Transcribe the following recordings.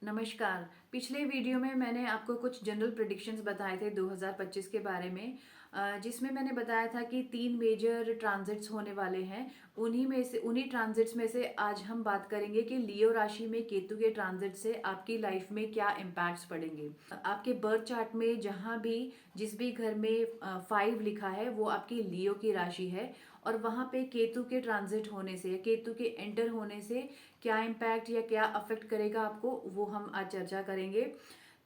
नमस्कार। पिछले वीडियो में मैंने आपको कुछ जनरल प्रेडिक्शंस बताए थे 2025 के बारे में, जिसमें मैंने बताया था कि 3 मेजर ट्रांजिट्स होने वाले हैं। उन्हीं ट्रांजिट्स में से आज हम बात करेंगे कि लियो राशि में केतु के ट्रांजिट से आपकी लाइफ में क्या इम्पैक्ट्स पड़ेंगे। आपके बर्थ चार्ट में जहाँ भी जिस भी घर में 5 लिखा है वो आपकी लियो की राशि है, और वहाँ पे केतु के ट्रांजिट होने से, केतु के एंटर होने से क्या इम्पैक्ट या क्या अफेक्ट करेगा आपको, वो हम आज चर्चा करेंगे।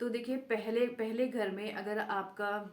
तो देखिए, पहले पहले घर में अगर आपका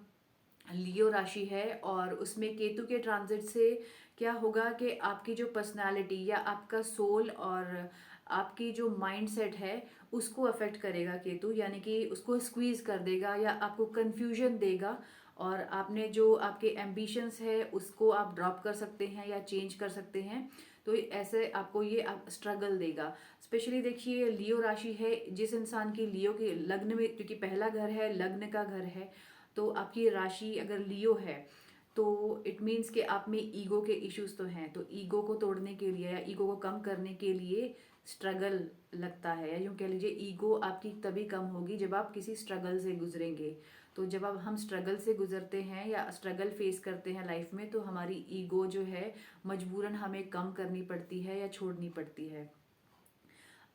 लियो राशि है और उसमें केतु के ट्रांजिट से क्या होगा कि आपकी जो पर्सनालिटी या आपका सोल और आपकी जो माइंड सेट है उसको अफेक्ट करेगा केतु, यानी कि उसको स्क्वीज कर देगा या आपको कंफ्यूजन देगा, और आपने जो आपके एम्बिशंस है उसको आप ड्रॉप कर सकते हैं या चेंज कर सकते हैं। तो ऐसे आपको ये आप स्ट्रगल देगा। स्पेशली देखिए, लियो राशि है, जिस इंसान की लियो के लग्न में, क्योंकि पहला घर है लग्न का घर है, तो आपकी राशि अगर लियो है तो इट मीन्स कि आप में ईगो के इश्यूज तो हैं। तो ईगो को तोड़ने के लिए या ईगो को कम करने के लिए स्ट्रगल लगता है, या यूँ कह लीजिए ईगो आपकी तभी कम होगी जब आप किसी स्ट्रगल से गुजरेंगे। तो जब अब हम स्ट्रगल से गुजरते हैं या स्ट्रगल फेस करते हैं लाइफ में, तो हमारी ईगो जो है मजबूरन हमें कम करनी पड़ती है या छोड़नी पड़ती है।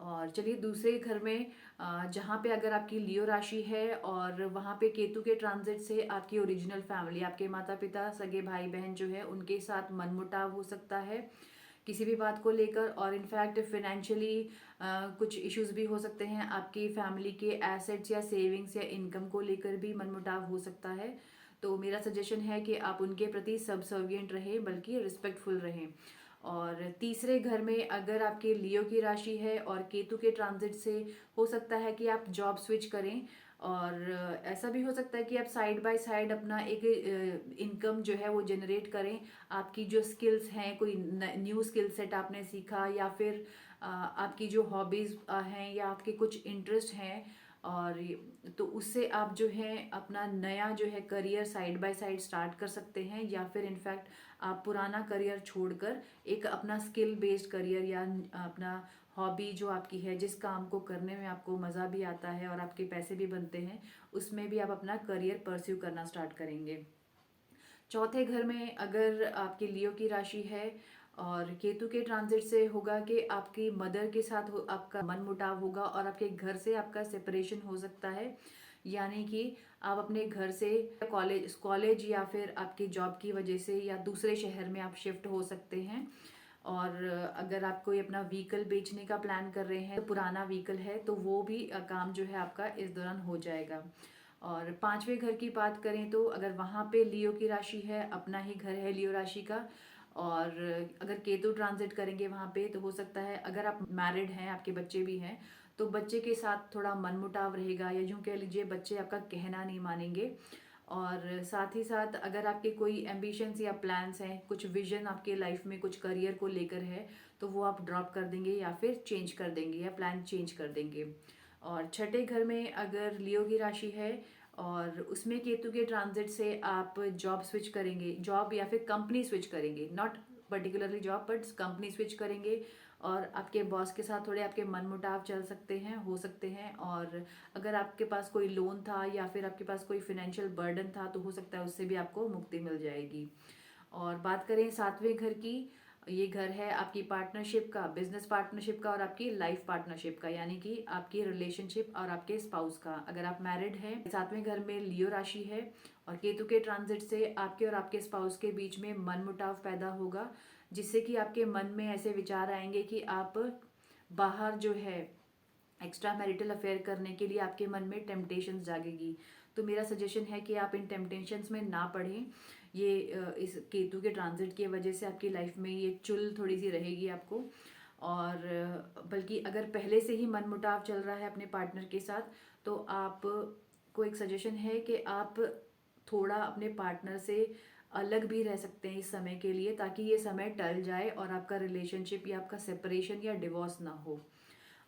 और चलिए, दूसरे घर में जहाँ पे अगर आपकी लियो राशि है और वहाँ पे केतु के ट्रांजिट से आपकी ओरिजिनल फैमिली, आपके माता पिता, सगे भाई बहन जो है उनके साथ मनमुटाव हो सकता है किसी भी बात को लेकर, और इनफैक्ट फिनेंशियली कुछ इश्यूज भी हो सकते हैं। आपकी फैमिली के एसेट्स या सेविंग्स या इनकम को लेकर भी मनमुटाव हो सकता है। तो मेरा सजेशन है कि आप उनके प्रति सबसर्विएंट रहें, बल्कि रिस्पेक्टफुल रहें। और तीसरे घर में अगर आपके लियो की राशि है और केतु के ट्रांजिट से हो सकता है कि आप जॉब स्विच करें, और ऐसा भी हो सकता है कि आप साइड बाय साइड अपना एक इनकम जो है वो जनरेट करें। आपकी जो स्किल्स हैं, कोई न्यू स्किल सेट आपने सीखा, या फिर आपकी जो हॉबीज़ हैं या आपके कुछ इंटरेस्ट हैं, और तो उससे आप जो है अपना नया जो है career side by side start कर सकते हैं, या फिर इनफैक्ट आप पुराना करियर छोड़कर एक अपना स्किल बेस्ड करियर या अपना हॉबी जो आपकी है, जिस काम को करने में आपको मज़ा भी आता है और आपके पैसे भी बनते हैं, उसमें भी आप अपना करियर परस्यू करना स्टार्ट करेंगे। चौथे घर में अगर आपकी लियो की राशि है और केतु के ट्रांजिट से होगा कि आपकी मदर के साथ आपका मन मुटाव होगा और आपके घर से आपका सेपरेशन हो सकता है। यानी कि आप अपने घर से कॉलेज या फिर आपकी जॉब की वजह से या दूसरे शहर में आप शिफ्ट हो सकते हैं। और अगर आप कोई अपना व्हीकल बेचने का प्लान कर रहे हैं, तो पुराना व्हीकल है तो वो भी काम जो है आपका इस दौरान हो जाएगा। और पांचवें घर की बात करें तो अगर वहाँ पे लियो की राशि है, अपना ही घर है लियो राशि का, और अगर केतु ट्रांजिट करेंगे वहाँ पे, तो हो सकता है अगर आप मैरिड हैं, आपके बच्चे भी हैं, तो बच्चे के साथ थोड़ा मनमुटाव रहेगा, या यूँ कह लीजिए बच्चे आपका कहना नहीं मानेंगे। और साथ ही साथ अगर आपके कोई एम्बिशंस या प्लान्स हैं, कुछ विजन आपके लाइफ में कुछ करियर को लेकर है, तो वो आप ड्रॉप कर देंगे या फिर चेंज कर देंगे या प्लान चेंज कर देंगे। और छठे घर में अगर लियो की राशि है और उसमें केतु के ट्रांजिट से आप जॉब स्विच करेंगे, जॉब या फिर कंपनी स्विच करेंगे, not particularly job but company switch करेंगे, और आपके बॉस के साथ थोड़े आपके मनमुटाव चल सकते हैं, हो सकते हैं। और अगर आपके पास कोई लोन था या फिर आपके पास कोई फिनेंशियल बर्डन था, तो हो सकता है उससे भी आपको मुक्ति मिल जाएगी। और बात करें सातवें घर की, ये घर है आपकी पार्टनरशिप का, बिजनेस पार्टनरशिप का और आपकी लाइफ पार्टनरशिप का, यानी कि आपकी रिलेशनशिप और आपके स्पाउस का। अगर आप मैरिड हैं, सातवें घर में लियो राशि है और केतु के ट्रांजिट से आपके और आपके स्पाउस के बीच में मनमुटाव पैदा होगा, जिससे कि आपके मन में ऐसे विचार आएंगे कि आप बाहर जो है एक्स्ट्रा मैरिटल अफेयर करने के लिए आपके मन में टेम्पटेशंस जागेगी। तो मेरा सजेशन है कि आप इन टेम्पटेशंस में ना पढ़ें। ये इस केतु के ट्रांजिट की वजह से आपकी लाइफ में ये चुल थोड़ी सी रहेगी आपको। और बल्कि अगर पहले से ही मनमुटाव चल रहा है अपने पार्टनर के साथ, तो आप को एक सजेशन है कि आप थोड़ा अपने पार्टनर से अलग भी रह सकते हैं इस समय के लिए, ताकि ये समय टल जाए और आपका रिलेशनशिप या आपका सेपरेशन या डिवोर्स ना हो।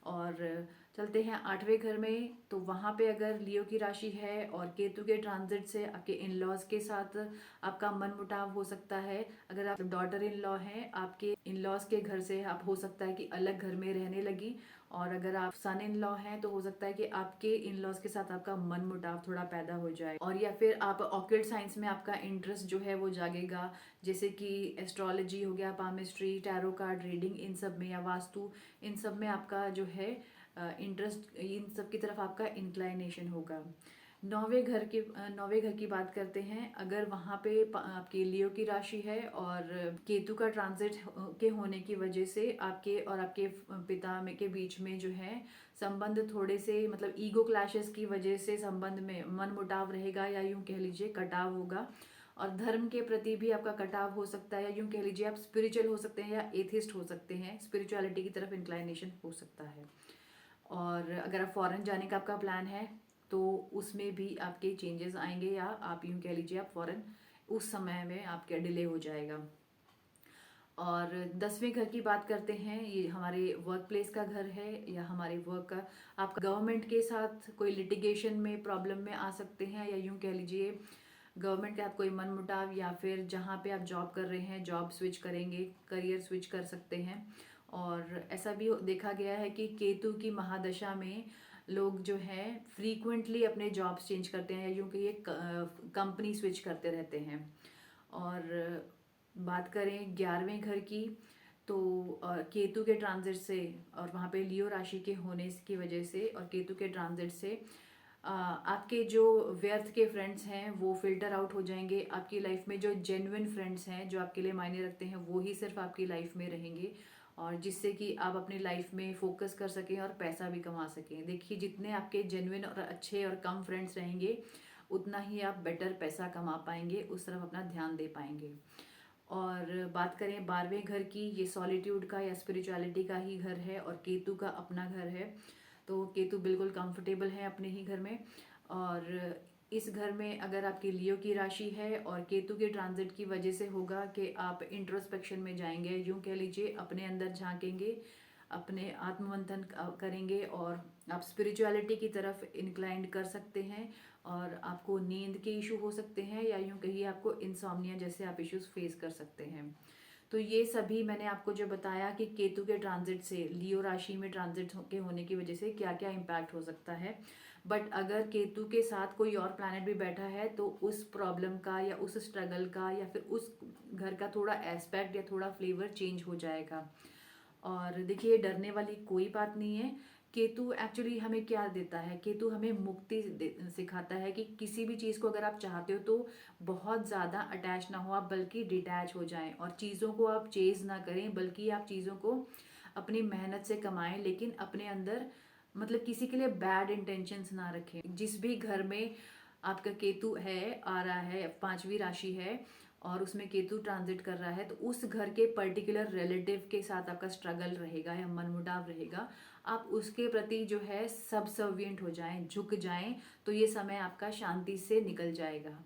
और चलते हैं 8वें घर में। तो वहाँ पे अगर लियो की राशि है और केतु के ट्रांजिट से आपके इन लॉज के साथ आपका मनमुटाव हो सकता है। अगर आप डॉटर इन लॉ हैं, आपके इन लॉज के घर से आप हो सकता है कि अलग घर में रहने लगी। और अगर आप सन इन लॉ हैं तो हो सकता है कि आपके इन लॉज के साथ आपका मनमुटाव थोड़ा पैदा हो जाए। और या फिर आप ऑक्यूल्ट साइंस में आपका इंटरेस्ट जो है वो जागेगा, जैसे कि एस्ट्रोलॉजी हो गया, पामिस्ट्री, टैरो कार्ड रीडिंग, इन सब में, या वास्तु, इन सब में आपका जो है इंटरेस्ट, इन सब की तरफ आपका इंक्लाइनेशन होगा। 9वें घर की बात करते हैं। अगर वहाँ पे आपके लियो की राशि है और केतु का ट्रांजिट के होने की वजह से आपके और आपके पिता में के बीच में जो है संबंध थोड़े से, मतलब ईगो क्लैशेस की वजह से संबंध में मनमुटाव रहेगा, या यूं कह लीजिए कटाव होगा। और धर्म के प्रति भी आपका कटाव हो सकता है, या यूं कह लीजिए आप स्पिरिचुअल हो सकते हैं या एथिस्ट हो सकते हैं, स्पिरिचुअलिटी की तरफ इंक्लाइनेशन हो सकता है। और अगर आप फॉरेन जाने का आपका प्लान है तो उसमें भी आपके चेंजेस आएंगे, या आप यूं कह लीजिए आप फॉरेन उस समय में आपका डिले हो जाएगा। और 10वें घर की बात करते हैं। ये हमारे वर्क प्लेस का घर है, या हमारे वर्क का, आप गवर्नमेंट के साथ कोई लिटिगेशन में प्रॉब्लम में आ सकते हैं, या यूं कह लीजिए गवर्नमेंट के साथ कोई मनमुटाव, या फिर जहाँ पे आप जॉब कर रहे हैं जॉब स्विच करेंगे, करियर स्विच कर सकते हैं। और ऐसा भी देखा गया है कि केतु की महादशा में लोग जो है फ्रीक्वेंटली अपने जॉब्स चेंज करते हैं, या यूं कि ये कंपनी स्विच करते रहते हैं। और बात करें 11वें घर की, तो केतु के ट्रांजिट से और वहाँ पे लियो राशि के होने की वजह से और केतु के ट्रांजिट से आपके जो व्यर्थ के फ्रेंड्स हैं वो फिल्टर आउट हो जाएंगे। आपकी लाइफ में जो जेन्युइन फ्रेंड्स हैं, जो आपके लिए मायने रखते हैं, वो ही सिर्फ आपकी लाइफ में रहेंगे, और जिससे कि आप अपनी लाइफ में फोकस कर सकें और पैसा भी कमा सकें। देखिए, जितने आपके जेन्युइन और अच्छे और कम फ्रेंड्स रहेंगे उतना ही आप बेटर पैसा कमा पाएंगे, उस तरफ अपना ध्यान दे पाएंगे। और बात करें 12वें घर की, ये सॉलिट्यूड का या स्पिरिचुअलिटी का ही घर है और केतु का अपना घर है। तो केतु बिल्कुल कंफर्टेबल है अपने ही घर में। और इस घर में अगर आपकी लियो की राशि है और केतु के ट्रांजिट की वजह से होगा कि आप इंट्रोस्पेक्शन में जाएंगे, यूं कह लीजिए अपने अंदर झांकेंगे, अपने आत्ममंथन करेंगे, और आप स्पिरिचुअलिटी की तरफ इंक्लाइंड कर सकते हैं। और आपको नींद के इशू हो सकते हैं, या यूं कहिए आपको इंसोम्निया जैसे आप इश्यूज फेस कर सकते हैं। तो ये सभी मैंने आपको जो बताया कि केतु के ट्रांजिट से, लियो राशि में ट्रांजिट के होने की वजह से क्या क्या इम्पैक्ट हो सकता है। बट अगर केतु के साथ कोई और प्लैनेट भी बैठा है तो उस प्रॉब्लम का या उस स्ट्रगल का या फिर उस घर का थोड़ा एस्पेक्ट या थोड़ा फ्लेवर चेंज हो जाएगा। और देखिए, डरने वाली कोई बात नहीं है। केतु एक्चुअली हमें क्या देता है, केतु हमें मुक्ति सिखाता है कि किसी भी चीज़ को अगर आप चाहते हो तो बहुत ज़्यादा अटैच ना हो आप, बल्कि डिटैच हो जाएं, और चीज़ों को आप चेज ना करें, बल्कि आप चीज़ों को अपनी मेहनत से कमाएं, लेकिन अपने अंदर मतलब किसी के लिए बैड इंटेंशंस ना रखें। जिस भी घर में आपका केतु है, आ रहा है, 5वीं राशि है और उसमें केतु ट्रांजिट कर रहा है, तो उस घर के पर्टिकुलर रिलेटिव के साथ आपका स्ट्रगल रहेगा या मनमुटाव रहेगा। आप उसके प्रति जो है सबसर्विएंट हो जाएं, झुक जाएं, तो ये समय आपका शांति से निकल जाएगा।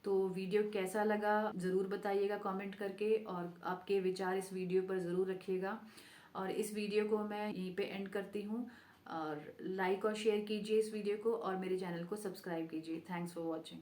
तो वीडियो कैसा लगा ज़रूर बताइएगा कमेंट करके, और आपके विचार इस वीडियो पर ज़रूर रखिएगा। और इस वीडियो को मैं यहीं पे एंड करती हूँ, और लाइक और शेयर कीजिए इस वीडियो को, और मेरे चैनल को सब्सक्राइब कीजिए। Thanks for watching.